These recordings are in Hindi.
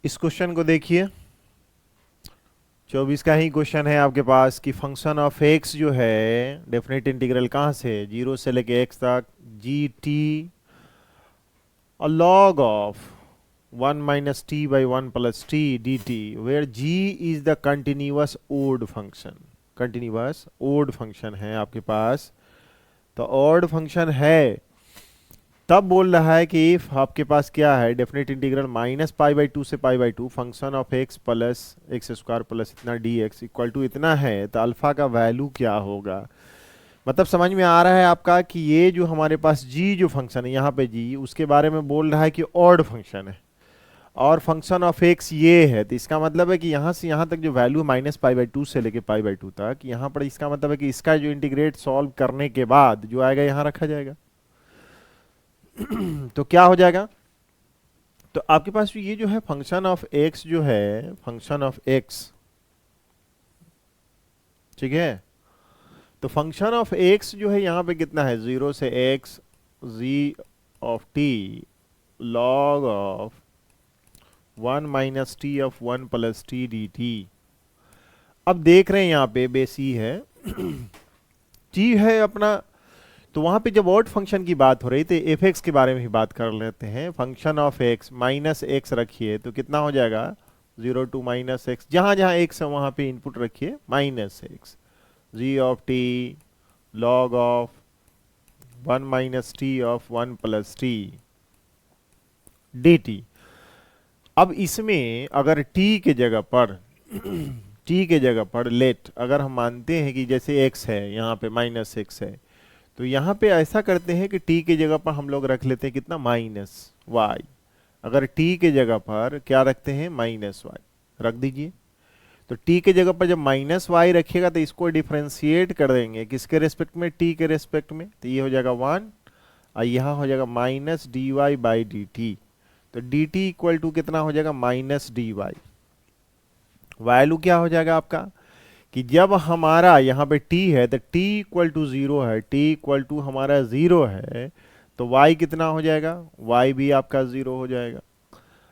इस क्वेश्चन को देखिए, 24 का ही क्वेश्चन है आपके पास कि फंक्शन ऑफ एक्स जो है डेफिनेट इंटीग्रल कहाँ से, 0 से लेके एक्स तक, G T log of 1 minus t by 1 plus t dt, where g is the continuous odd function. continuous odd function है आपके पास, तो odd function है, तब बोल रहा है कि इफ आपके पास क्या है, definite integral minus pi by two से pi by two function of x plus x square plus इतना डी एक्स इक्वल टू इतना है, तो अल्फा का वैल्यू क्या होगा। मतलब समझ में आ रहा है आपका कि ये जो हमारे पास g जो फंक्शन है यहाँ पे g, उसके बारे में बोल रहा है कि ऑड फंक्शन है और फंक्शन ऑफ एक्स ये है, तो इसका मतलब है कि यहाँ से यहाँ तक जो value minus pi by two से लेके पाई बाई टू तक, यहाँ पर इसका मतलब है कि इसका जो इंटीग्रेट सॉल्व करने के बाद जो आएगा यहाँ रखा जाएगा। तो क्या हो जाएगा, तो आपके पास ये जो है फंक्शन ऑफ एक्स जो है, फंक्शन ऑफ एक्स, ठीक है, तो फंक्शन ऑफ एक्स जो है यहाँ पे कितना है, 0 से x g of t log of 1 minus t of 1 plus t d t. अब देख रहे हैं यहाँ पे बेस ई है टी है अपना, तो वहां पे जब ऑड फंक्शन की बात हो रही थी एफ एक्स के बारे में भी बात कर लेते हैं। Function of x minus x रखिए तो कितना हो जाएगा, 0 टू माइनस एक्स, जहां जहां एक्स है वहां पे इनपुट रखिए minus x, g of t log of 1 minus t of 1 plus t d t. अब इसमें अगर t के जगह पर t के जगह पर लेट अगर हम मानते हैं कि जैसे x है यहाँ पे माइनस एक्स है, तो यहाँ पे ऐसा करते हैं कि t के जगह पर हम लोग रख लेते हैं कितना, माइनस वाई। अगर t के जगह पर क्या रखते हैं, माइनस वाई रख दीजिए, तो t के जगह पर जब माइनस वाई रखिएगा तो इसको डिफरेंशिएट कर देंगे किसके रेस्पेक्ट में, t के रेस्पेक्ट में, तो ये हो जाएगा 1 और यहाँ हो जाएगा minus d y by d t, तो डी टी इक्वल टू कितना हो जाएगा, माइनस डी वाई। वैल्यू क्या हो जाएगा आपका कि जब हमारा यहाँ पे t है तो t इक्वल टू 0 है, t इक्वल टू हमारा 0 है, तो y कितना हो जाएगा, y भी आपका 0 हो जाएगा।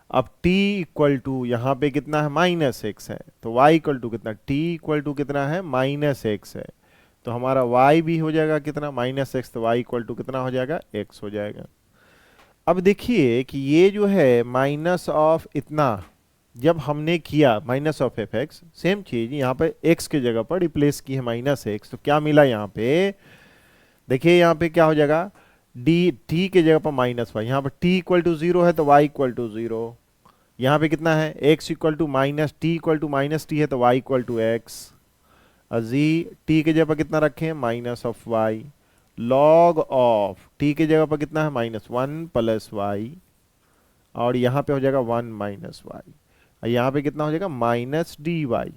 अब t इक्वल टू यहाँ पे कितना है, माइनस एक्स है, तो y इक्वल टू कितना, t इक्वल टू कितना है, माइनस एक्स है, तो हमारा y भी हो जाएगा कितना, माइनस एक्स, तो y इक्वल टू कितना हो जाएगा, x हो जाएगा। अब देखिए कि ये जो है माइनस ऑफ इतना, जब हमने किया minus of f x, same चीज यहाँ पे x के जगह पर रिप्लेस की है माइनस एक्स, तो क्या मिला यहाँ पे, देखिए यहाँ पे क्या हो जाएगा, डी टी के जगह पर माइनस वाई, यहाँ पर t इक्वल टू 0 है तो y इक्वल टू 0, यहाँ पे कितना है, x equal to minus t equal to minus t है तो y equal to x, g t के जगह पर कितना रखें, minus of y, log of t के जगह पर कितना है, माइनस 1 प्लस वाई, और यहाँ पे हो जाएगा 1 माइनस वाई, और यहाँ पे कितना हो जाएगा, माइनस डी वाई।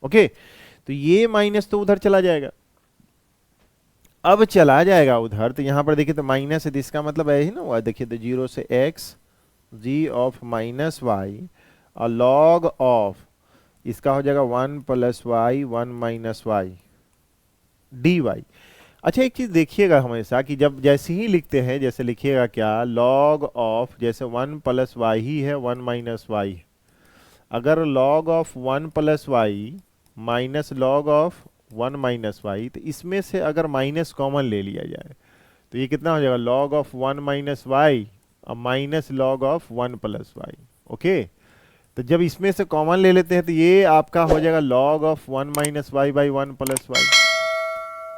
ओके, तो ये माइनस तो उधर चला जाएगा, अब चला जाएगा उधर, तो यहाँ पर देखिए तो माइनस है, तो इसका मतलब है ही ना, हुआ देखिए तो 0 से x g of minus y और लॉग ऑफ इसका हो जाएगा 1 plus y 1 minus y d y. अच्छा एक चीज देखिएगा हमेशा कि जब जैसे ही लिखते हैं, जैसे लिखिएगा क्या, लॉग ऑफ जैसे 1 प्लस वाई ही है 1 माइनस वाई, अगर log of 1 plus y minus log of 1 minus y, तो इसमें से अगर माइनस कॉमन ले लिया जाए तो ये कितना हो जाएगा, लॉग ऑफ 1 माइनस वाई और minus log of 1 plus y. Okay, तो जब इसमें से कॉमन ले लेते हैं तो ये आपका हो जाएगा log of 1 minus y by 1 plus y,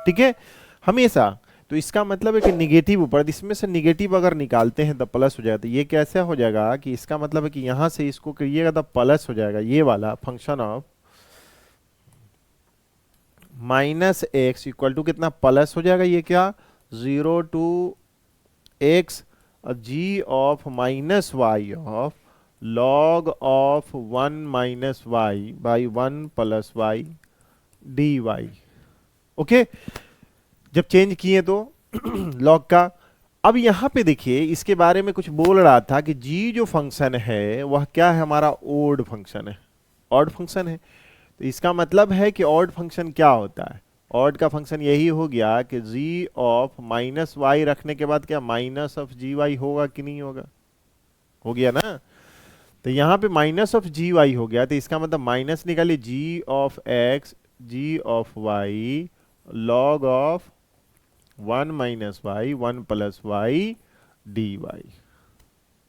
ठीक है हमेशा। तो इसका मतलब है कि निगेटिव ऊपर, इसमें से निगेटिव अगर निकालते हैं तो प्लस हो जाएगा, तो ये कैसे हो जाएगा कि इसका मतलब है कि यहां से इसको करिएगा तो प्लस हो जाएगा, ये वाला function of minus x equal to कितना, प्लस हो जाएगा, ये क्या 0 to x g of minus y of log of 1 minus y by 1 plus y d y. Okay, जब चेंज किए तो लॉग का। अब यहां पे देखिए इसके बारे में कुछ बोल रहा था कि जी जो फंक्शन है वह क्या है, हमारा ओड फंक्शन है, ऑड फंक्शन है, तो इसका मतलब है कि ऑड फंक्शन क्या होता है, ऑड का फंक्शन यही हो गया कि जी ऑफ माइनस वाई रखने के बाद क्या माइनस ऑफ जी वाई होगा कि नहीं होगा, हो गया ना। तो यहाँ पे माइनस ऑफ जी वाई हो गया, तो इसका मतलब माइनस निकालिए g of x g of y log of 1 minus y 1 plus y d y.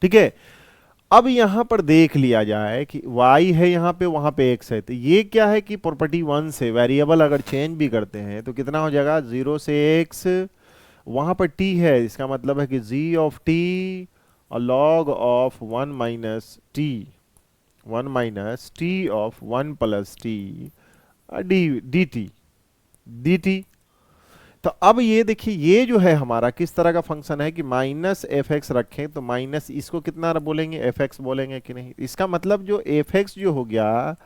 ठीक है, अब यहां पर देख लिया जाए कि y है यहाँ पे, वहां पे x है, तो ये क्या है कि प्रॉपर्टी 1 से वेरिएबल अगर चेंज भी करते हैं तो कितना हो जाएगा 0 से x, वहां पर t है, इसका मतलब है कि g ऑफ t और log of 1 minus T 1 minus t of 1 plus t d T d t. तो अब ये देखिए, ये जो है हमारा किस तरह का फंक्शन है कि माइनस एफ एक्स रखें तो माइनस इसको कितना बोलेंगे एफ एक्स बोलेंगे कि नहीं। इसका मतलब जो एफ एक्स जो हो गया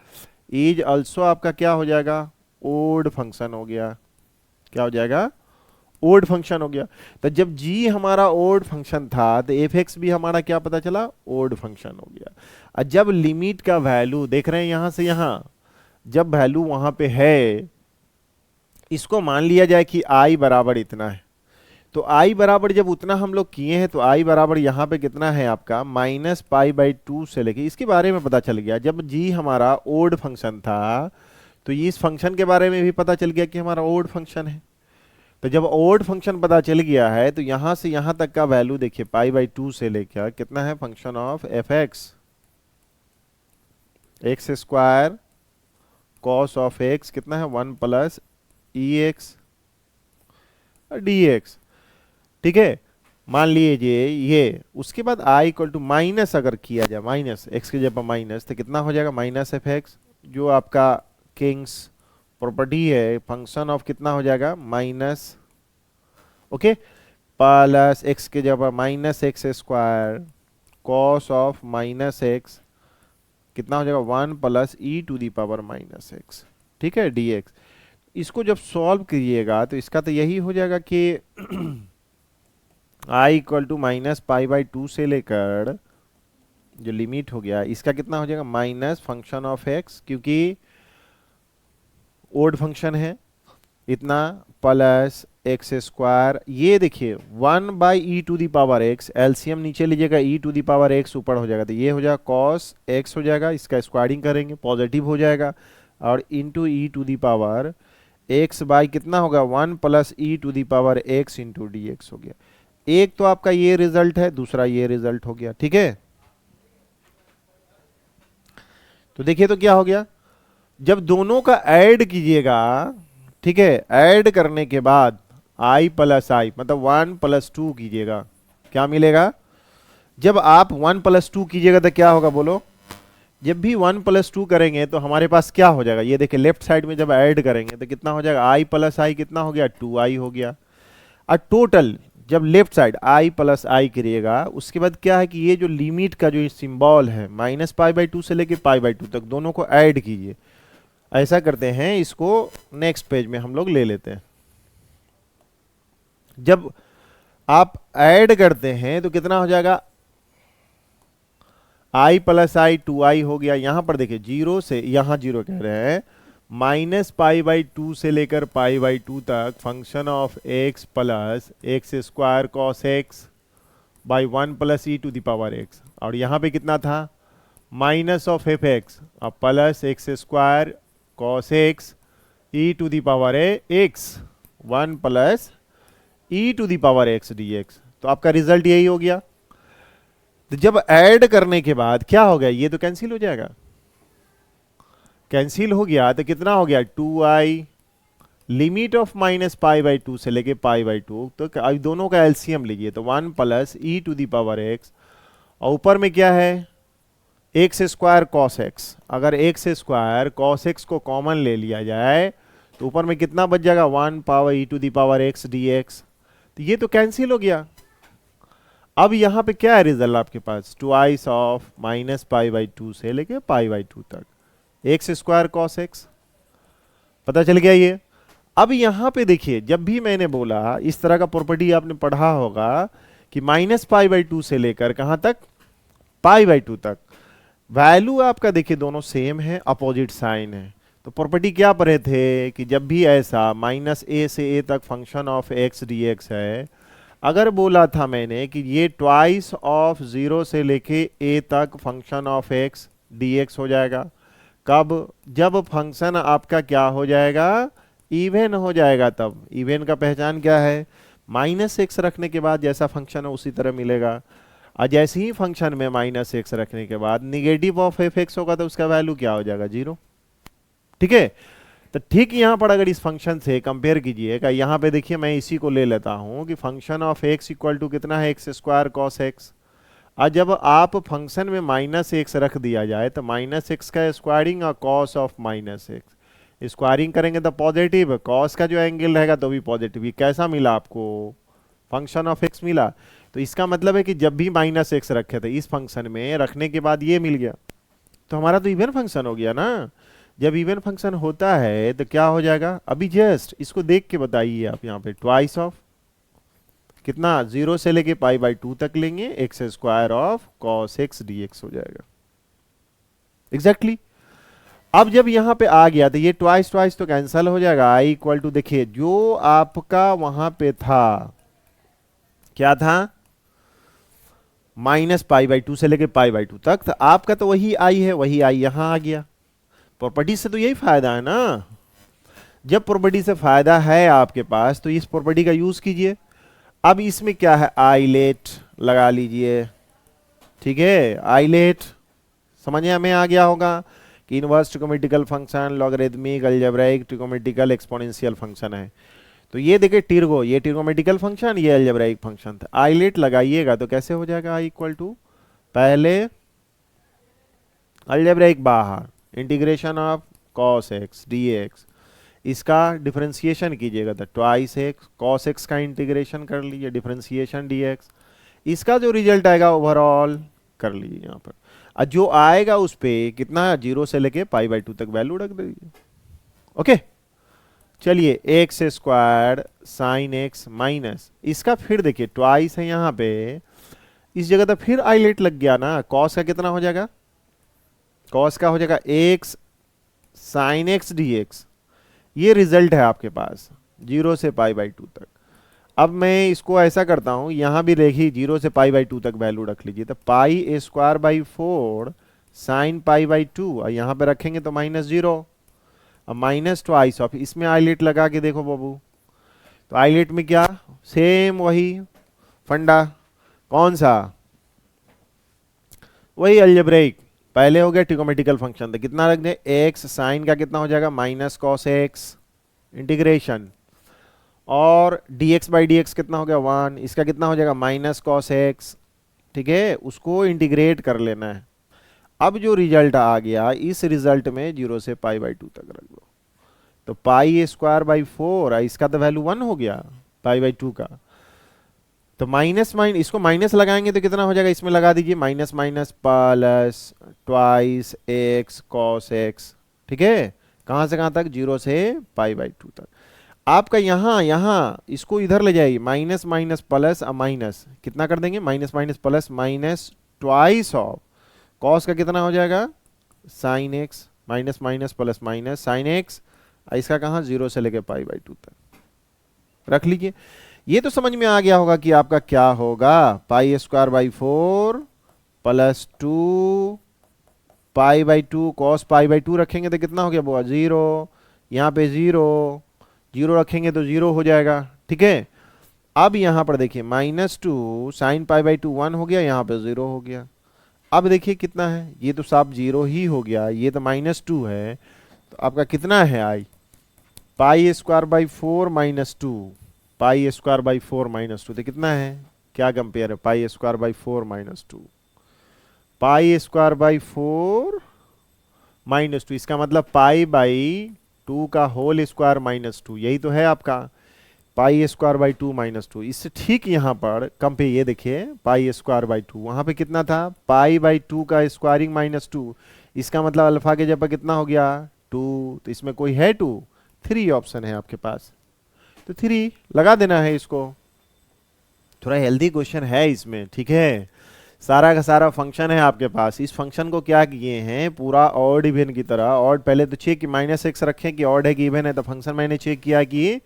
इज ऑल्सो आपका क्या हो जाएगा ओड फंक्शन हो गया। क्या हो जाएगा ओड फंक्शन हो गया। तो जब जी हमारा ओड फंक्शन था तो एफ एक्स भी हमारा क्या पता चला ओड फंक्शन हो गया। और जब लिमिट का वैल्यू देख रहे हैं यहां से यहां, जब वैल्यू वहां पे है, इसको मान लिया जाए कि i बराबर इतना है, तो i बराबर जब उतना हम लोग किए हैं तो i बराबर यहाँ पे कितना है आपका माइनस पाई बाई 2 से लेके, इसके बारे में पता चल गया। जब g हमारा ओड फंक्शन था तो इस फंक्शन के बारे में भी पता चल गया कि हमारा ओड फंक्शन है। तो जब ओड फंक्शन पता चल गया है तो यहाँ से यहाँ तक का वैल्यू देखिए पाई बाई 2 से लेकर कितना है function of f x x square cos of x कितना है 1 प्लस ई एक्स डी एक्स। ठीक है, मान लीजिए ये, उसके बाद i इक्वल टू माइनस अगर किया जाए माइनस एक्स की जगह माइनस तो कितना हो जाएगा माइनस एफ एक्स, जो आपका किंग्स प्रॉपर्टी है फंक्शन ऑफ कितना हो जाएगा माइनस ओके प्लस एक्स के जगह minus x square cos of minus x कितना हो जाएगा 1 plus e to the power minus x. ठीक है डी एक्स। इसको जब सॉल्व करिएगा तो इसका तो यही हो जाएगा कि i equal to minus pi by 2 से लेकर जो लिमिट हो गया इसका कितना हो जाएगा माइनस फंक्शन ऑफ x, क्योंकि ओड फंक्शन है इतना, प्लस एक्स स्क्वायर, ये देखिए 1 by e to the power x, LCM नीचे लीजिएगा e to the power x ऊपर हो जाएगा, तो ये हो जाएगा कॉस एक्स हो जाएगा, इसका स्क्वायरिंग करेंगे पॉजिटिव हो जाएगा, और into e to the power x by कितना होगा 1 plus e to the power x into d x हो गया। एक तो आपका ये रिजल्ट है, दूसरा ये रिजल्ट हो गया। ठीक है, तो देखिए तो क्या हो गया, जब दोनों का ऐड कीजिएगा, ठीक है, ऐड करने के बाद i प्लस आई मतलब 1 प्लस 2 कीजिएगा, क्या मिलेगा, जब आप 1 प्लस 2 कीजिएगा तो क्या होगा बोलो, जब भी 1 प्लस 2 करेंगे तो हमारे पास क्या हो जाएगा, ये देखिए लेफ्ट साइड में जब ऐड करेंगे तो कितना हो जाएगा i प्लस आई कितना हो गया 2i हो गया। और टोटल जब लेफ्ट साइड i प्लस आई करिएगा उसके बाद क्या है कि ये जो लिमिट का जो सिंबल है माइनस पाई बाई 2 से लेके पाई बाई 2 तक दोनों को ऐड कीजिए। ऐसा करते हैं, इसको नेक्स्ट पेज में हम लोग ले लेते हैं। जब आप ऐड करते हैं तो कितना हो जाएगा i प्लस आई 2i हो गया। यहां पर देखिए जीरो से यहां जीरो कह रहे हैं, माइनस पाई बाई 2 से लेकर पाई बाई 2 तक function of x plus x square cos x by 1 plus e to the power x, और यहां पे कितना था माइनस ऑफ एफ एक्स और plus x square cos x e to the power x 1 plus e to the power x d x. तो आपका रिजल्ट यही हो गया। तो जब ऐड करने के बाद क्या हो गया, ये तो कैंसिल हो जाएगा, कैंसिल हो गया तो कितना हो गया 2i limit of minus pi by 2 से लेके पाई बाई 2, तो अब दोनों का एलसीएम लीजिए तो 1 plus e to the power x, और ऊपर में क्या है एक्स स्क्वायर कॉस एक्स, अगर एक्स स्क्वायर कॉस एक्स को कॉमन ले लिया जाए तो ऊपर में कितना बच जाएगा 1 power e to the power x d x. तो ये तो कैंसिल हो गया। अब यहां पे क्या है रिजल्ट आपके पास twice of minus pi by 2 से लेके पाई बाई 2 तक एक्स स्क्वायर कॉस एक्स, पता चल गया ये। अब यहां पे देखिए जब भी मैंने बोला इस तरह का प्रॉपर्टी आपने पढ़ा होगा कि माइनस पाई बाई 2 से लेकर कहां तक पाई बाई 2 तक, वैल्यू आपका देखिए दोनों सेम है, अपोजिट साइन है। तो प्रॉपर्टी क्या पढ़े थे कि जब भी ऐसा माइनस ए से ए तक function of x d x है अगर बोला था मैंने कि ये ट्वाइस ऑफ 0 से लेके a तक फंक्शन ऑफ x dx हो जाएगा, कब? जब फंक्शन आपका क्या हो जाएगा, इवन हो जाएगा। तब इवन का पहचान क्या है, -x रखने के बाद जैसा फंक्शन है उसी तरह मिलेगा। और जैसे ही फंक्शन में -x रखने के बाद निगेटिव ऑफ f(x) होगा तो उसका वैल्यू क्या हो जाएगा, 0। ठीक है, तो ठीक यहां पर अगर इस फंक्शन से कंपेयर कीजिएगा, यहां पे देखिए मैं इसी को ले लेता हूं कि function of x equal to कितना है, x स्क्वायर कॉस x। और जब आप फंक्शन में -x रख दिया जाए तो -x का स्क्वायरिंग और कॉस ऑफ -x स्क्वायरिंग करेंगे तो पॉजिटिव, कॉस का जो एंगल रहेगा तो भी पॉजिटिव। ये कैसा मिला आपको, फंक्शन ऑफ x मिला। तो इसका मतलब है कि जब भी -x रखे थे इस फंक्शन में रखने के बाद ये मिल गया, तो हमारा तो इवन फंक्शन हो गया ना। जब इवन फंक्शन होता है तो क्या हो जाएगा, अभी जस्ट इसको देख के बताइए आप, यहाँ पे ट्वाइस ऑफ कितना, 0 से लेके π/2 तक लेंगे, x square of cos x dx हो जाएगा। एग्जैक्टली अब जब यहां पे आ गया तो ये ट्वाइस ट्वाइस तो कैंसिल हो जाएगा, i इक्वल टू, देखिए जो आपका वहां पे था क्या था, -π/2 से लेके π/2 तक, तो आपका तो वही i है, वही i यहां आ गया। प्रॉपर्टी से तो यही फायदा है ना। जब प्रॉपर्टी से फायदा है आपके पास तो इस प्रॉपर्टी का यूज कीजिए। अब इसमें क्या है, आइलेट लगा लीजिए। ठीक है, आइलेट समझ में आ गया होगा कि inverse trigonometrical function, logarithmic, algebraic, trigonometrical, exponential function है। तो ये देखिए टिर्गो, ये ट्रिगोमेट्रिकल फंक्शन, ये अलजेब्राइक फंक्शन था। आइलेट लगाइएगा तो कैसे हो जाएगा, i इक्वल टू, पहले अलजेब्राइक बाहर, integration of cos x dx, इसका डिफरेंशिएशन कीजिएगा तो ट्वाइस एक्स, cos x का इंटीग्रेशन कर लीजिए, डिफरेंशिएशन dx, इसका जो रिजल्ट आएगा ओवरऑल कर लीजिए यहाँ पर। और जो आएगा उस पे कितना, 0 से लेके π/2 तक वैल्यू रख दीजिए। ओके, चलिए x square sine x minus, इसका फिर देखिए ट्वाइस है यहाँ पे, इस जगह तो फिर आइलेट लग गया ना। कॉस का कितना हो जाएगा, कॉस का हो जाएगा x साइन एक्स dx, ये रिजल्ट है आपके पास 0 से π/2 तक। अब मैं इसको ऐसा करता हूं, यहां भी देखिए 0 से π/2 तक वैल्यू रख लीजिए, तो π² साइन π/2, और यहां पे रखेंगे तो -0, अब माइनस ट्वाइस ऑफ, इसमें आइलेट लगा के देखो बाबू, तो आइलेट में क्या, सेम वही फंडा, कौन सा, वही अलजेब्रिक। पहले हो गया ट्रिगोमेट्रिकल फंक्शन, तो कितना रख दे, एक्स साइन का कितना हो जाएगा, -cos x इंटीग्रेशन, और dx/dx कितना हो गया 1, इसका कितना हो जाएगा -cos x। ठीक है, उसको इंटीग्रेट कर लेना है। अब जो रिजल्ट आ गया, इस रिजल्ट में 0 से π/2 तक रख दो, तो π²/4, इसका तो वैल्यू 1 हो गया π/2 का, तो माइनस इसको माइनस लगाएंगे तो कितना हो जाएगा, इसमें लगा दीजिए minus minus plus twice x cos x. ठीक है, कहां से कहां तक, 0 से π/2 तक। आपका यहां इसको इधर ले जाइए, माइनस माइनस प्लस माइनस, कितना कर देंगे, minus minus plus minus twice of cos का कितना हो जाएगा, sine x, minus minus plus minus sine x, इसका कहां, 0 से लेके π/2 तक रख लीजिए। ये तो समझ में आ गया होगा कि आपका क्या होगा, π² 4 + 2 π/2 cos π/2 रखेंगे तो कितना हो गया बुआ, 0, यहाँ पे 0 रखेंगे तो 0 हो जाएगा। ठीक है, अब यहाँ पर देखिए -2 साइन π/2 1 हो गया, यहाँ पे 0 हो गया। अब देखिए कितना है, ये तो साफ 0 ही हो गया, ये तो -2 है, तो आपका कितना है आई, π² 4 - 2, π² 4 - 2, तो कितना है, क्या कंपेयर है, π² 4 - 2, π² 4 - 2, इसका मतलब π/2 का होल स्क्वायर -2, यही तो है आपका π² 2 - 2। इससे ठीक यहाँ पर कंपेयर, ये देखिए π² 2, वहां पे कितना था, π/2 का स्क्वायरिंग -2, इसका मतलब अल्फा के जगह कितना हो गया 2, तो इसमें कोई है 2, 3 ऑप्शन है आपके पास, तो 3 लगा देना है इसको। थोड़ा हेल्दी क्वेश्चन है इसमें। ठीक है, सारा का सारा फंक्शन है आपके पास, इस फंक्शन को क्या किए हैं, पूरा ऑड इवन की तरह, ऑड पहले तो चेक कि -x रखें कि ऑड है कि इवन है, तो फंक्शन मैंने चेक किया कि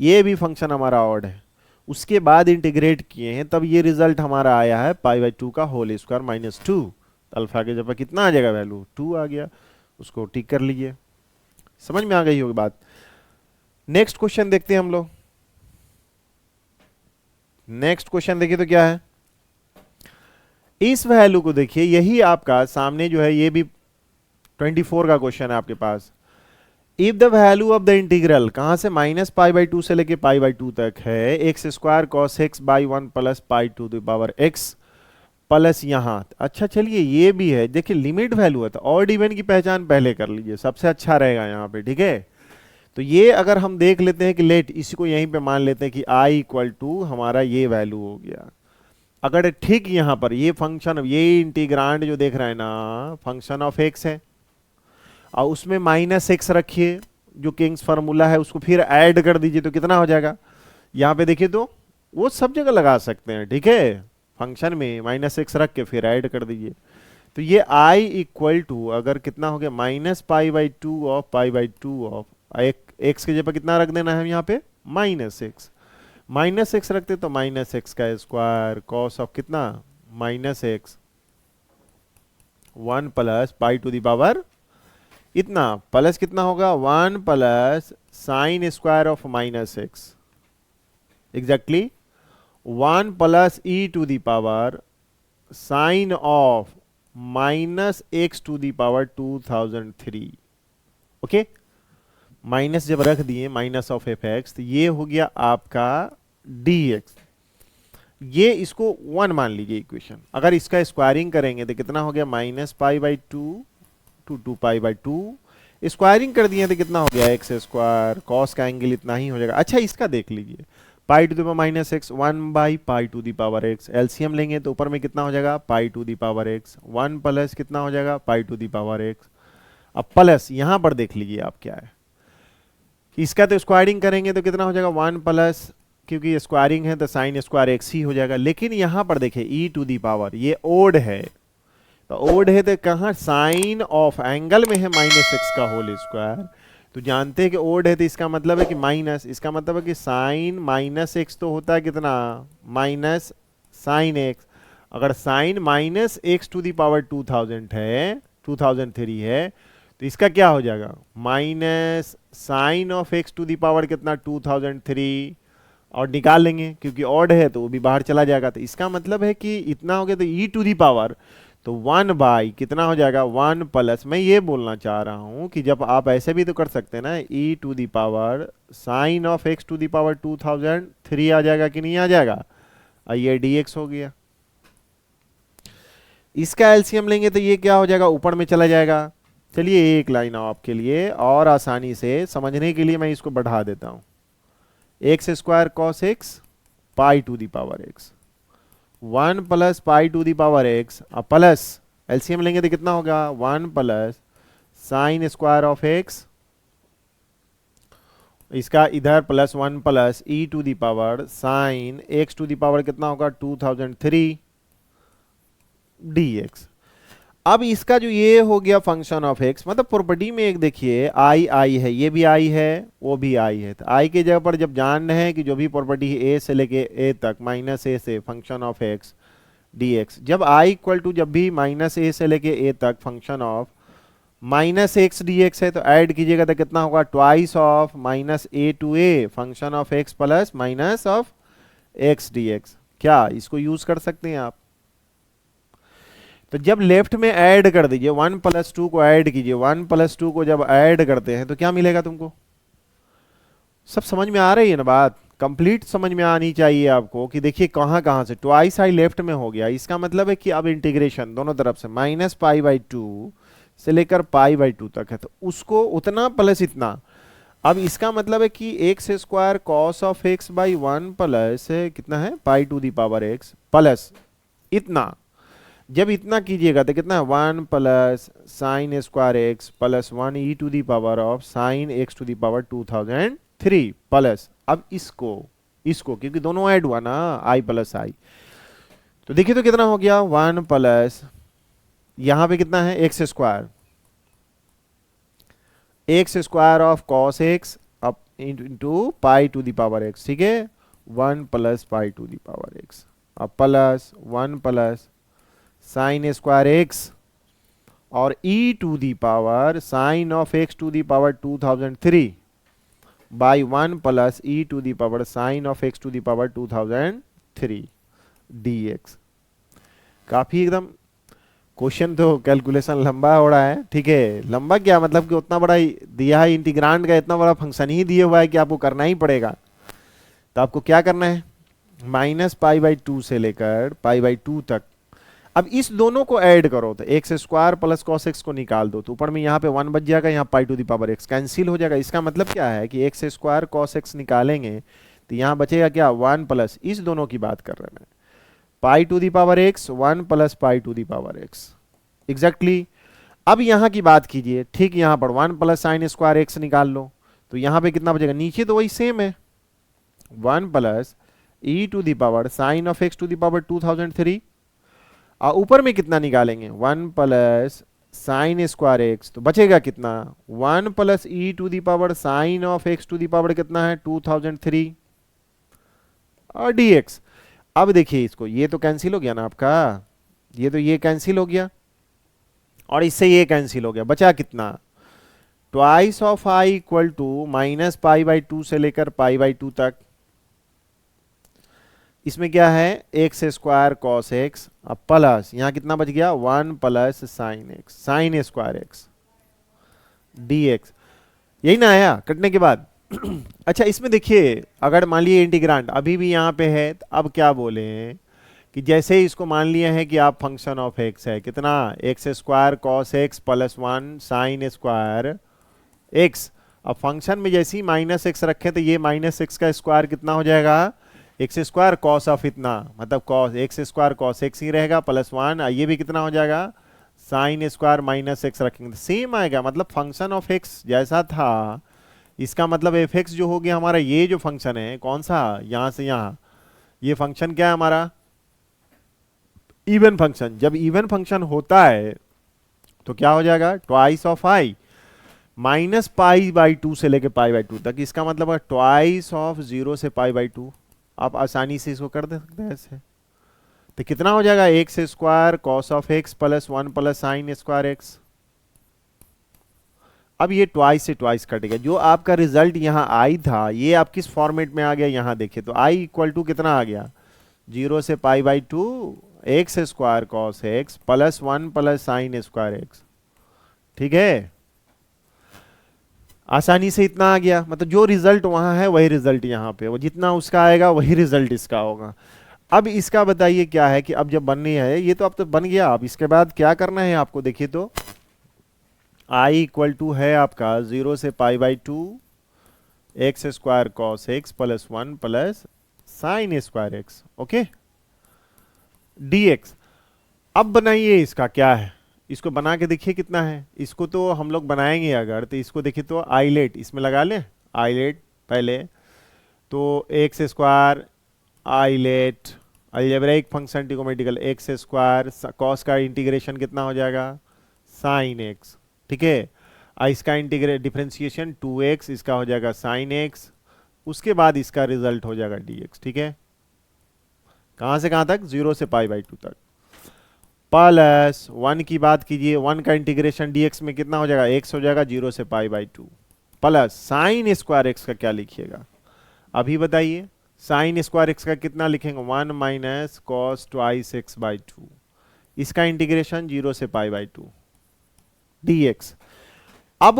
ये भी फंक्शन हमारा ऑड है, उसके बाद इंटीग्रेट किए हैं, तब ये रिजल्ट हमारा आया है पाई बाई 2 का होल स्क्वायर माइनस 2। अल्फा के जगह कितना आ जाएगा वैल्यू, 2 आ गया। उसको टिक कर लीजिए। समझ में आ गई होगी बात। नेक्स्ट क्वेश्चन देखते हैं हम लोग। नेक्स्ट क्वेश्चन देखिए तो क्या है, इस वैल्यू को देखिए, यही आपका सामने जो है ये भी 24 का क्वेश्चन है आपके पास। If the value of the integral कहां से माइनस पाई बाई 2 से लेके पाई बाई 2 तक है, x square cos x by 1 plus pi to the power x plus यहां, अच्छा चलिए ये भी है, देखिए लिमिट वैल्यू है तो ऑड इवन की पहचान पहले कर लीजिए, सबसे अच्छा रहेगा यहाँ पे, ठीक है। तो ये अगर हम देख लेते हैं कि लेट, इसी को यहीं पे मान लेते हैं कि i इक्वल टू हमारा ये वैल्यू हो गया। अगर ठीक यहाँ पर ये फंक्शन, ये इंटीग्रांड जो देख रहे हैं ना, फंक्शन ऑफ एक्स है और उसमें माइनस एक्स रखिए, जो किंग्स फार्मूला है, उसको फिर ऐड कर दीजिए तो कितना हो जाएगा। यहाँ पे देखिए तो वो सब जगह लगा सकते हैं, ठीक है। फंक्शन में माइनस एक्स रख के फिर ऐड कर दीजिए, तो ये i इक्वल टू अगर कितना हो गया minus pi by 2 of pi by 2 of x के जगह कितना रख देना है यहाँ पे माइनस एक्स रखते तो माइनस एक्स का स्क्वायर कॉस ऑफ कितना minus x 1 plus pi to the power इतना, प्लस कितना होगा 1 plus sine square of minus x, exactly 1 plus e to the power sine of minus x to the power 2003। Okay, minus जब रख दिए माइनस ऑफ एफ एक्स, तो ये हो गया आपका डी एक्स। ये इसको 1 मान लीजिए इक्वेशन। अगर इसका स्क्वायरिंग करेंगे तो कितना हो गया minus pi by 2 to 2 pi by 2, squaring कर दिए तो कितना हो गया एक्स स्क्वायर, कॉस का एंगल इतना ही हो जाएगा। अच्छा इसका देख लीजिए, pi to the power minus x 1 by pi to the power x, LCM लेंगे तो ऊपर में कितना हो जाएगा pi to the power x, 1 plus कितना हो जाएगा pi to the power x. अब प्लस यहां पर देख लीजिए आप क्या है, इसका तो स्क्वायरिंग करेंगे तो कितना हो जाएगा 1 प्लस, क्योंकि स्क्वायरिंग है तो साइन स्क्वायर एक्स ही हो जाएगा। लेकिन यहां पर देखिए ई टू दी पावर ये ओड है, तो ओड है तो कहां साइन ऑफ एंगल में है माइनस एक्स का होल स्क्वायर, तो जानते हैं कि ओड है तो इसका मतलब है कि माइनस, इसका मतलब है कि साइन माइनस एक्स तो होता है कितना माइनस साइन एक्स। अगर sine minus x to the power 2000 है 2003 है, तो इसका क्या हो जाएगा minus sine of x to the power कितना 2003, और निकाल लेंगे क्योंकि ऑड है तो वो भी बाहर चला जाएगा। तो इसका मतलब है कि इतना हो गया, तो ई टू दी पावर तो 1 बाई कितना हो जाएगा 1 प्लस, मैं ये बोलना चाह रहा हूं कि जब आप ऐसे भी तो कर सकते हैं ना, e to the power sine of x to the power 2003 आ जाएगा कि नहीं आ जाएगा, ये डी एक्स हो गया। इसका एलसीएम लेंगे तो ये क्या हो जाएगा ऊपर में चला जाएगा। चलिए एक लाइन आपके लिए और आसानी से समझने के लिए मैं इसको बढ़ा देता हूं, x square cos x pi to the power x 1 plus pi to the power x, plus LCM लेंगे तो कितना होगा 1 plus sine square of x, इसका इधर plus 1 plus e to the power sine x to the power कितना होगा 2003 dx। अब इसका जो ये हो गया फंक्शन ऑफ एक्स, मतलब प्रॉपर्टी में एक देखिए आई है, ये भी आई है वो भी आई है, तो आई के जगह पर जब जान रहे हैं कि जो भी प्रॉपर्टी है ए से लेके ए तक माइनस ए से फंक्शन ऑफ एक्स dx, जब आई इक्वल टू जब भी माइनस ए से लेके ए तक function of minus x dx है, तो ऐड कीजिएगा तो कितना होगा twice of minus a to a function of x plus minus of x dx। क्या इसको यूज कर सकते हैं आप। तो जब लेफ्ट में ऐड कर दीजिए 1 प्लस 2 को ऐड कीजिए, 1 प्लस 2 को जब ऐड करते हैं तो क्या मिलेगा तुमको, सब समझ में आ रही है ना बात, कंप्लीट समझ में आनी चाहिए आपको कि देखिए कहां कहां से ट्वाइस आई लेफ्ट में हो गया, इसका मतलब है कि अब इंटीग्रेशन दोनों तरफ से माइनस पाई बाई 2 से लेकर पाई बाई 2 तक है, तो उसको उतना प्लस इतना। अब इसका मतलब है कि x square cos of x by 1 plus कितना है pi to the power x plus इतना, जब इतना कीजिएगा तो कितना 1 plus sine square x plus 1 e to the power of sine x to the power 2003 plus, अब इसको क्योंकि दोनों ऐड हुआ ना आई प्लस आई, तो देखिए तो कितना हो गया 1 प्लस यहां पे कितना है x square of cos x up into pi to the power x, ठीक है, 1 plus pi to the power x, अब plus 1 plus sine square x और e to the power sine of x to the power 2003 by 1 plus e to the power sine of x to the power 2003 dx। काफी एकदम क्वेश्चन तो कैलकुलेशन लंबा हो रहा है, ठीक है। लंबा क्या मतलब कि उतना बड़ा दिया है इंटीग्रांड का, इतना बड़ा फंक्शन ही दिया हुआ है कि आपको करना ही पड़ेगा। तो आपको क्या करना है, माइनस पाई बाई टू से लेकर पाई बाई टू तक। अब इस दोनों को ऐड करो तो x square plus cos x को निकाल दो तो ऊपर में यहाँ पे 1 बच जाएगा, यहाँ pi to the power x cancel हो जाएगा। इसका मतलब क्या है कि एक्स स्क्वायर कॉस एक्स निकालेंगे तो यहाँ बचेगा क्या, 1 प्लस, इस दोनों की बात कर रहे हैं, pi to the power x 1 plus pi to the power x exactly. अब यहां की बात कीजिए, ठीक यहां पर 1 प्लस साइन स्क्वायर एक्स निकाल लो तो यहां पे कितना बचेगा, नीचे तो वही सेम है 1 plus e to the power sine of x to the power 2003 और ऊपर में कितना निकालेंगे 1 प्लस साइन स्क्वायर एक्स तो बचेगा कितना 1 plus e to the power sine of x to the power कितना है 2003 और dx। अब देखिए इसको, ये तो कैंसिल हो गया ना आपका, ये तो ये कैंसिल हो गया और इससे ये कैंसिल हो गया, बचा कितना twice of I equal to minus pi by two से लेकर पाई बाई टू तक। इसमें क्या है एक्स स्क्वायर कॉस एक्स, अब प्लस यहां कितना बच गया 1 plus sine x sine square x dx। यही ना आया कटने के बाद। अच्छा इसमें देखिए, अगर मान लिए इंटीग्रांड अभी भी यहाँ पे है तो अब क्या बोले कि जैसे ही इसको मान लिया है कि आप फंक्शन ऑफ एक्स है कितना x square cos x plus 1 sign square x. अब फंक्शन में जैसे ही माइनस एक्स रखे तो ये माइनस एक्स का स्क्वायर कितना हो जाएगा एक्स स्क्वायर कॉस ऑफ इतना, मतलब cos x square cos x ही रहेगा प्लस 1, ये भी कितना हो जाएगा साइन स्क्वायर माइनस एक्स रखेंगे तो सेम आएगा। मतलब फंक्शन ऑफ एक्स जैसा था, इसका मतलब एफ एक्स जो हो गया हमारा, ये जो फंक्शन है कौन सा यहां से यहां, ये फंक्शन क्या है हमारा इवन फंक्शन। जब इवन फंक्शन होता है तो क्या हो जाएगा twice of I minus pi by two से लेके पाई बाई टू तक। इसका मतलब है ट्वाइस ऑफ 0 से पाई बाई टू। आप आसानी से इसको कर दे सकते हैं ऐसे, तो कितना हो जाएगा x square cos of x plus 1 plus sine square x. अब ये ट्वाइस से ट्वाइस कटेगा, जो आपका रिजल्ट यहाँ आई था ये आप किस फॉर्मेट में आ गया यहाँ देखिए तो आई इक्वल टू कितना आ गया 0 से pi by to x square cos x plus 1 plus sine square x. ठीक है, आसानी से इतना आ गया, मतलब जो रिजल्ट वहां है वही रिजल्ट यहाँ पे, वो जितना उसका आएगा वही रिजल्ट इसका होगा। अब इसका बताइए क्या है कि अब जब बननी है ये तो अब तो बन गया, अब इसके बाद क्या करना है आपको देखिए तो i इक्वल टू है आपका 0 से pi by to x square cos x plus 1 plus sine square x okay dx। अब बनाइए इसका क्या है, इसको बना के देखिए कितना है। इसको तो हम लोग बनाएंगे अगर तो इसको देखिए तो आइलेट इसमें लगा लें, आइलेट पहले तो x square ILATE algebraic function trigonometrical x square cos का इंटीग्रेशन कितना हो जाएगा साइन एक्स। ठीक है, इसका इंटीग्रेट डिफरेंशिएशन 2x, इसका हो जाएगा साइन एक्स, उसके बाद इसका रिजल्ट हो जाएगा dx। ठीक है, कहां से कहां तक 0 से पाई बाई टू तक प्लस 1 की बात कीजिए, 1 का इंटीग्रेशन dx में कितना हो जाएगा x हो जाएगा 0 से pi by two plus sine square x का क्या लिखिएगा अभी बताइए, साइन स्क्वायर एक्स का कितना लिखेंगे 1 minus cos twice x by to, इसका इंटीग्रेशन 0 से पाई बाई टू dx। अब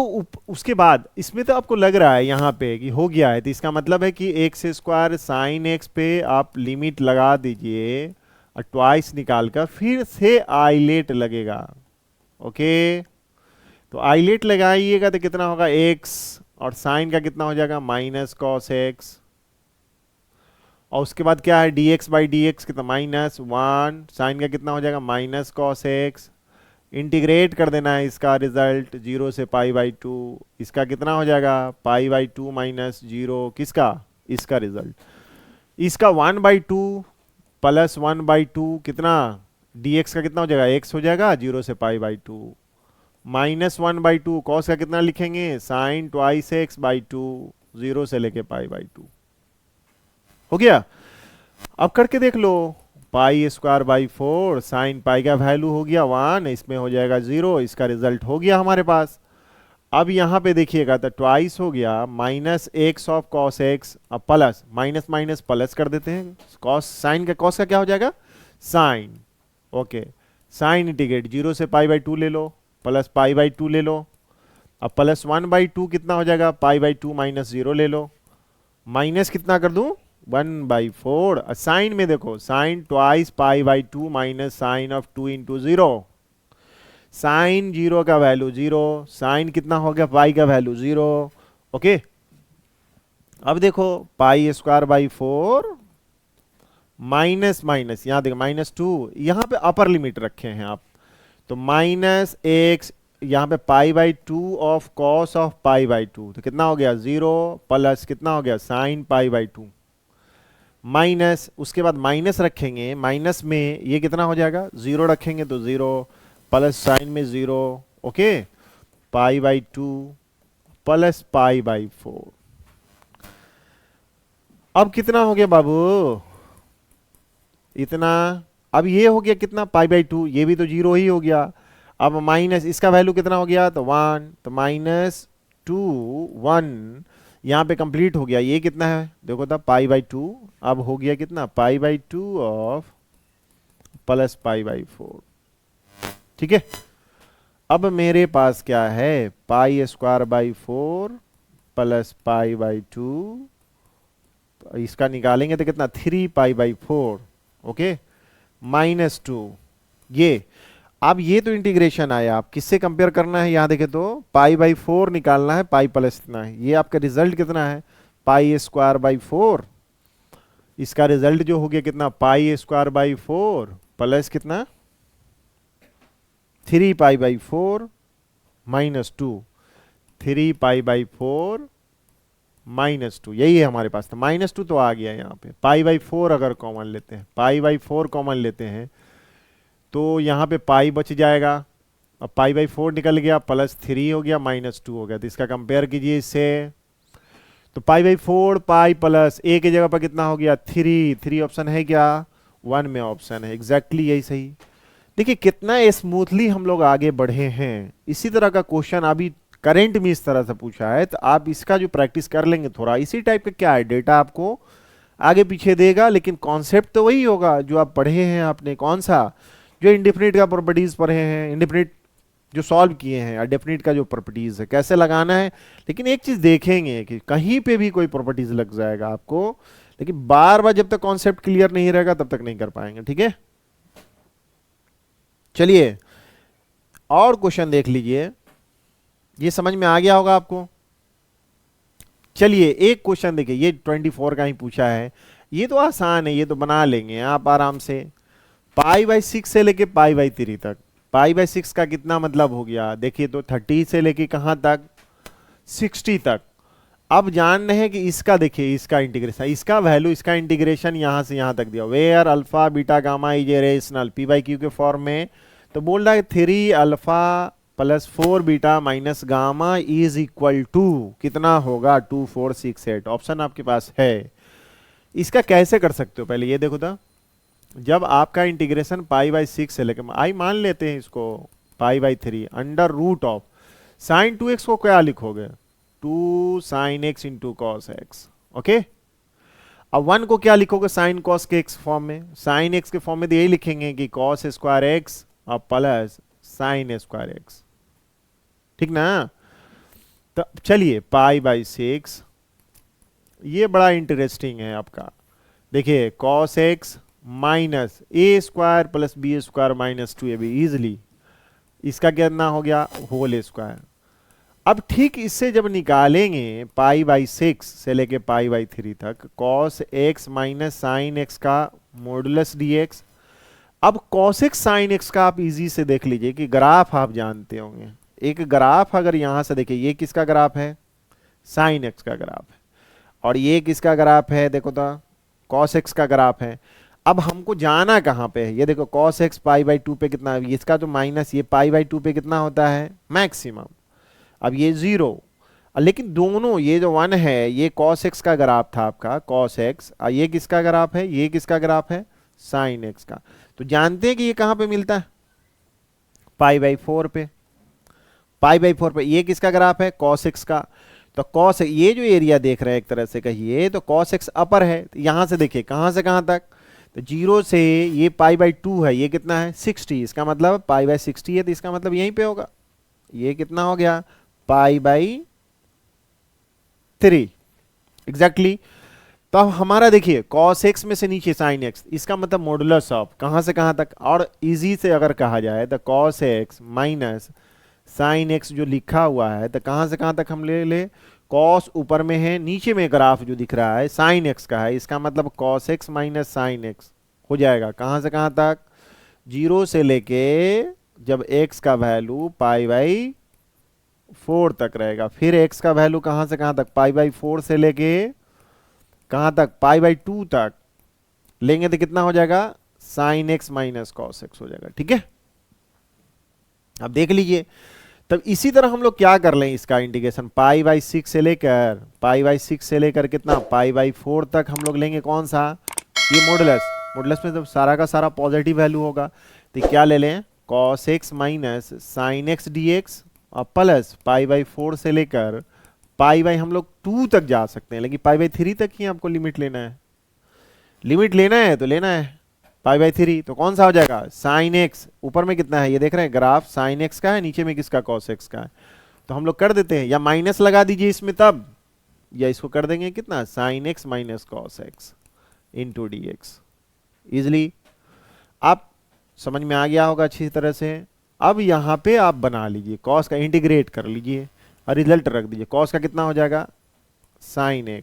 उसके बाद इसमें तो आपको लग रहा है यहाँ पे कि हो गया है, तो इसका मतलब है कि एक्स स्क्वायर साइन एक्स पे आप लिमिट लगा दीजिए और ट्वाइस निकाल कर फिर से आइलेट लगेगा। ओके, तो आइलेट लगाइएगा तो कितना होगा x और साइन का कितना हो जाएगा माइनस कॉस एक्स, और उसके बाद क्या है dx बाई डी एक्स कितना माइनस 1, साइन का कितना हो जाएगा माइनस कॉस एक्स, इंटीग्रेट कर देना है इसका रिजल्ट 0 से पाई बाई टू, इसका कितना हो जाएगा पाई बाई टू माइनस 0, किसका इसका रिजल्ट, इसका 1 by two plus 1 by to कितना dx का कितना हो जाएगा x हो जाएगा 0 से pi by two minus 1 by two cos का कितना लिखेंगे sine twice x by two 0 से लेके पाई बाई टू। हो गया। अब करके देख लो, pi square by 4 sine pi का वैल्यू हो गया 1, इसमें हो जाएगा 0, इसका रिजल्ट हो गया हमारे पास। अब यहाँ पे देखिएगा तो ट्वाइस हो गया minus x of cos x, अब प्लस माइनस माइनस प्लस कर देते हैं, कॉस साइन का कॉस का क्या हो जाएगा साइन, ओके। साइन इंटीग्रेट 0 से पाई बाई 2 ले लो, प्लस पाई बाई 2 ले लो, अब प्लस 1/2 कितना हो जाएगा पाई बाई 2 माइनस 0 ले लो, माइनस कितना कर दूं 1/4, साइन में देखो sine twice pi by 2 minus sine of 2 into 0, sine 0 का वैल्यू 0, साइन कितना हो गया पाई का वैल्यू 0, ओके। अब देखो पाई स्क्वायर बाई 4 माइनस माइनस, यहां देखो -2, यहां पे अपर लिमिट रखे हैं आप, तो माइनस एक्स, यहां पे पाई by 2 of cos of pi by 2, तो कितना हो गया 0, प्लस कितना हो गया साइन पाई बाई 2, माइनस, उसके बाद माइनस रखेंगे, माइनस में ये कितना हो जाएगा 0 रखेंगे तो 0, प्लस साइन में 0, okay, pi by 2 plus pi by 4। अब कितना हो गया बाबू इतना, अब ये हो गया कितना पाई बाई 2, ये भी तो 0 ही हो गया, अब माइनस इसका वैल्यू कितना हो गया तो 1, तो -2 1, यहां पे कंप्लीट हो गया, ये कितना है देखो तो पाई बाई 2, अब हो गया कितना पाई by 2 of plus pi by 4, ठीक है। अब मेरे पास क्या है पाई square by 4 plus pi by 2, इसका निकालेंगे तो कितना 3 पाई बाई 4, ओके, -2, ये अब ये तो इंटीग्रेशन आया, आप किससे कंपेयर करना है यहां देखे तो पाई बाई 4 निकालना है, पाई प्लस इतना है, ये आपका रिजल्ट कितना है पाई स्क्वायर बाई 4, इसका रिजल्ट जो हो गया कितना पाई स्क्वायर बाई 4 प्लस कितना 3 पाई बाई 4 -2, 3 पाई बाई 4 -2, यही है हमारे पास, तो -2 तो आ गया यहाँ पे, पाई बाई 4 अगर कॉमन लेते हैं, पाई बाई 4 कॉमन लेते हैं तो यहाँ पे पाई बच जाएगा, अब पाई बाई 4 निकल गया, +3 हो गया, -2 हो गया, तो इसका कंपेयर कीजिए इससे, तो पाई बाई 4 पाई प्लस ए की जगह पर कितना हो गया 3 ऑप्शन है क्या 1 में ऑप्शन है, एग्जैक्टली यही सही। देखिए कितना स्मूथली हम लोग आगे बढ़े हैं, इसी तरह का क्वेश्चन अभी करंट में इस तरह से पूछा है, तो आप इसका जो प्रैक्टिस कर लेंगे थोड़ा, इसी टाइप का क्या है डेटा आपको आगे पीछे देगा, लेकिन कॉन्सेप्ट तो वही होगा जो आप पढ़े हैं, आपने कौन सा जो इंडेफिनिट का प्रॉपर्टीज पढ़े हैं, इंडेफिनिट जो सॉल्व किए हैं, और डेफिनिट का जो प्रॉपर्टीज है कैसे लगाना है, लेकिन एक चीज देखेंगे कि कहीं पे भी कोई प्रॉपर्टीज लग जाएगा आपको, लेकिन बार बार जब तक कॉन्सेप्ट क्लियर नहीं रहेगा तब तक नहीं कर पाएंगे, ठीक है। चलिए और क्वेश्चन देख लीजिए, ये समझ में आ गया होगा आपको। चलिए एक क्वेश्चन देखिए, ये 24 का ही पूछा है, ये तो आसान है, ये तो बना लेंगे आप आराम से, पाई बाई 6 से लेके पाई बाई 3 तक, पाई बाई 6 का कितना मतलब हो गया देखिए तो 30 से लेके कहां तक 60 तक। अब जान रहे हैं कि इसका देखिए इसका इंटीग्रेशन, इसका वैल्यू, इसका इंटीग्रेशन यहां से यहां तक दिया, where alpha beta gamma is a rational p by q के फॉर्म में, तो बोल रहा है 3 alpha plus 4 beta minus gamma is equal to कितना होगा 2 4 6 8, ऑप्शन आपके पास है। इसका कैसे कर सकते हो पहले ये देखो तो, जब आपका इंटीग्रेशन पाई बाई 6 से लेकर आई मान लेते हैं इसको pi by 3 under root of sine 2x को क्या लिखोगे 2 sine x into cos x, okay. अब 1 को क्या लिखोगे साइन कॉस के एक्स फॉर्म में, साइन x के फॉर्म में तो यही लिखेंगे कि कॉस स्क्वायर एक्स और प्लस साइन स्क्वायर एक्स, ठीक ना। तो चलिए पाई बाई 6, ये बड़ा इंटरेस्टिंग है आपका, देखिए कॉस एक्स माइनस ए स्क्वायर प्लस बी स्क्वायर -2, ये भी इजिली इसका कितना हो गया होल स्क्वायर। अब ठीक इससे जब निकालेंगे पाई बाई 6 से लेके पाई बाई 3 तक, cos x minus sine x का मॉडुलस डीएक्स। अब कॉस एक्स साइन एक्स का आप इजी से देख लीजिए कि ग्राफ आप जानते होंगे, एक ग्राफ अगर यहां से देखिए, ये किसका ग्राफ है साइन एक्स का ग्राफ है, और ये किसका ग्राफ है देखो तो कॉस एक्स का ग्राफ है। अब हमको जाना कहां पे है, ये देखो cos x पाई बाई 2 पे कितना है, इसका तो माइनस, ये पाई बाई 2 पे कितना होता है मैक्सिमम, अब ये 0, लेकिन दोनों ये जो 1 है ये cos x का ग्राफ था आपका cos x, ये किसका ग्राफ है, ये किसका ग्राफ है, sin x का। तो जानते हैं कि ये कहां पे मिलता है, π/4 पे, π/4 पे। ये किसका ग्राफ है, cos x का। तो cos ये जो एरिया देख रहे हैं एक तरह से कहिए तो cos x अपर है। तो यहां से देखिए कहां से कहां तक, तो 0 से ये π/2 है, ये कितना है 60, इसका मतलब π/60 है, तो इसका मतलब यहीं पे होगा, ये कितना हो गया π/3 एग्जैक्टली। तो अब हमारा देखिए cos x में से नीचे sin x, इसका मतलब मॉडुलस ऑफ कहां से कहां तक, और इजी से अगर कहा जाए तो cos x minus sin x जो लिखा हुआ है तो कहां से कहां तक हम ले cos ऊपर में है, नीचे में ग्राफ जो दिख रहा है sin x का है, इसका मतलब cos x minus sin x हो जाएगा कहां से कहां तक, 0 से लेके जब x का वैल्यू π/4 तक रहेगा, फिर x का वैल्यू कहां से कहां तक, π/4 से लेके कहां तक, π/2 तक लेंगे तो कितना हो जाएगा sin x minus cos x हो जाएगा। ठीक है, अब देख लीजिए। तब इसी तरह हम लोग क्या कर लें, इसका इंटीग्रेशन π/6 से लेकर कितना π/4 तक हम लोग लेंगे, कौन सा, ये मॉडुलस में जब सारा का सारा पॉजिटिव वैल्यू होगा तो क्या ले लें, cos x minus sin x dx और प्लस π/4 से लेकर हम लोग 2 तक जा सकते हैं, लेकिन π/3 तक ही आपको लिमिट लेना है, तो लेना है π/3। तो कौन सा हो जाएगा, sin x ऊपर में कितना है ये देख रहे हैं ग्राफ, sin x का है, नीचे में किसका cos x का है। तो हम लोग कर देते हैं, या माइनस लगा दीजिए इसमें तब, या इसको कर देंगे कितना sin x minus cos x into dx। Easily आप समझ में आ गया होगा अच्छी तरह से। अब यहाँ पे आप बना लीजिए cos का, इंटीग्रेट कर लीजिए और रिजल्ट रख दीजिए, cos का कितना हो जाएगा sin x,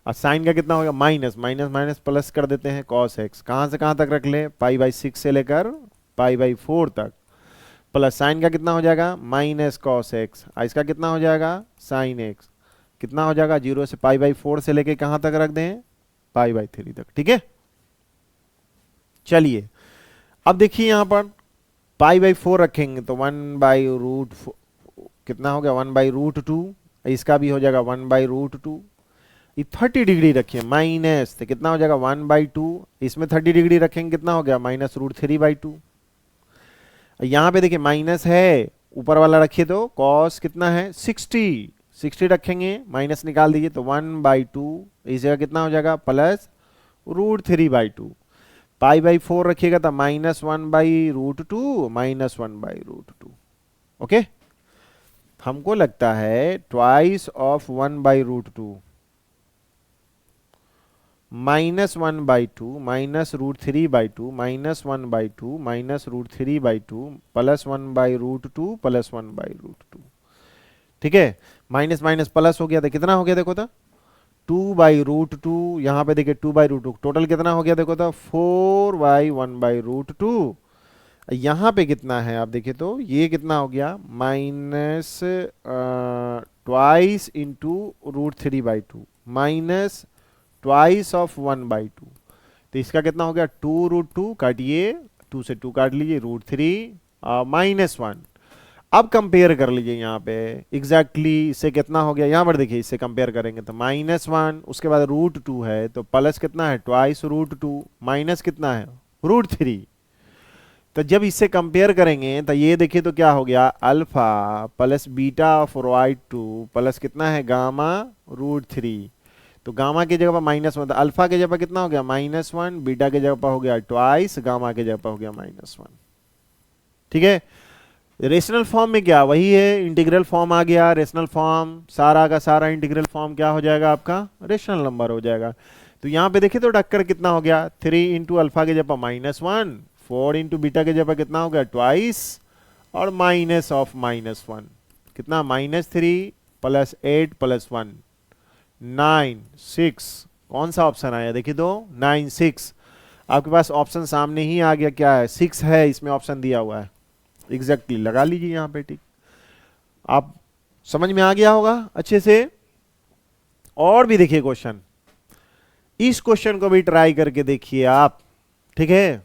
और साइन का कितना होगा माइनस माइनस प्लस कर देते हैं cos x, कहां से कहां तक रख ले, π/6 से लेकर π/4 तक, प्लस साइन का कितना हो जाएगा माइनस cos x, इसका कितना हो जाएगा sin x, कितना हो जाएगा 0 से π/4 से लेके कहां तक रख दें, π/3 तक। ठीक है, चलिए अब देखिए यहां पर π/4 रखेंगे तो 1/√4 कितना हो गया 1/√2, इसका भी हो जाएगा 1/√2, ये 30 डिग्री रखिए माइनस, तो कितना हो जाएगा 1/2, इसमें 30 डिग्री रखेंगे कितना हो गया -√3/2। यहां पे देखिए माइनस है, ऊपर वाला रखिए तो cos कितना है 60 रखेंगे, माइनस निकाल दीजिए तो 1/2, इस जगह कितना हो जाएगा +√3/2। π/4 रखिएगा तो -1/√2 -1/√2। ओके, हमको लगता है ट्वाइस ऑफ 1/√2 -1/2 -√3/2 -1/2 -√3/2 +1/√2 +1/√2। ठीक है, माइनस माइनस प्लस हो गया था, कितना हो गया देखो तो 2/√2, यहाँ पे देखिए 2/√2, टोटल कितना हो गया देखो तो 4/1/√2। यहाँ पे कितना है आप देखिए तो ये कितना हो गया minus twice into √3/2 minus twice of 1/2, तो इसका कितना हो गया 2√2, काटिए 2 से 2 काट लीजिए √3 -1। अब कंपेयर कर लीजिए यहाँ पे एग्जैक्टली इससे कितना हो गया, यहाँ पर देखिए इससे कंपेयर करेंगे तो -1, उसके बाद √2 है तो प्लस कितना है ट्वाइस √2 माइनस कितना है √3। तो जब इससे कंपेयर करेंगे तो ये देखिए तो क्या हो गया alpha plus beta of y2 plus कितना है गामा √3। तो गामा की जगह पर माइनस वन, अल्फा की जगह पर कितना हो गया -1, बीटा की जगह पर हो गया ट्वाइस, गामा की जगह पर हो गया -1। ठीक है, रेशनल फॉर्म में क्या वही है, इंटीग्रल फॉर्म आ गया, रेशनल फॉर्म सारा का सारा इंटीग्रल फॉर्म क्या हो जाएगा आपका रेशनल नंबर हो जाएगा। तो यहाँ पे देखिए तो टक्कर कितना हो गया 3 इंटू अल्फा की जगह पर -1, 4 इंटू बीटा की जगह पर कितना हो गया ट्वाइस, और माइनस ऑफ -1 कितना -3 + 8 + 1 9 6, कौन सा ऑप्शन आया देखिए तो 9 6, आपके पास ऑप्शन सामने ही आ गया, क्या है 6 है इसमें ऑप्शन दिया हुआ है, एग्जैक्टली लगा लीजिए यहाँ पे। ठीक, आप समझ में आ गया होगा अच्छे से। और भी देखिए क्वेश्चन, इस क्वेश्चन को भी ट्राई करके देखिए आप। ठीक है,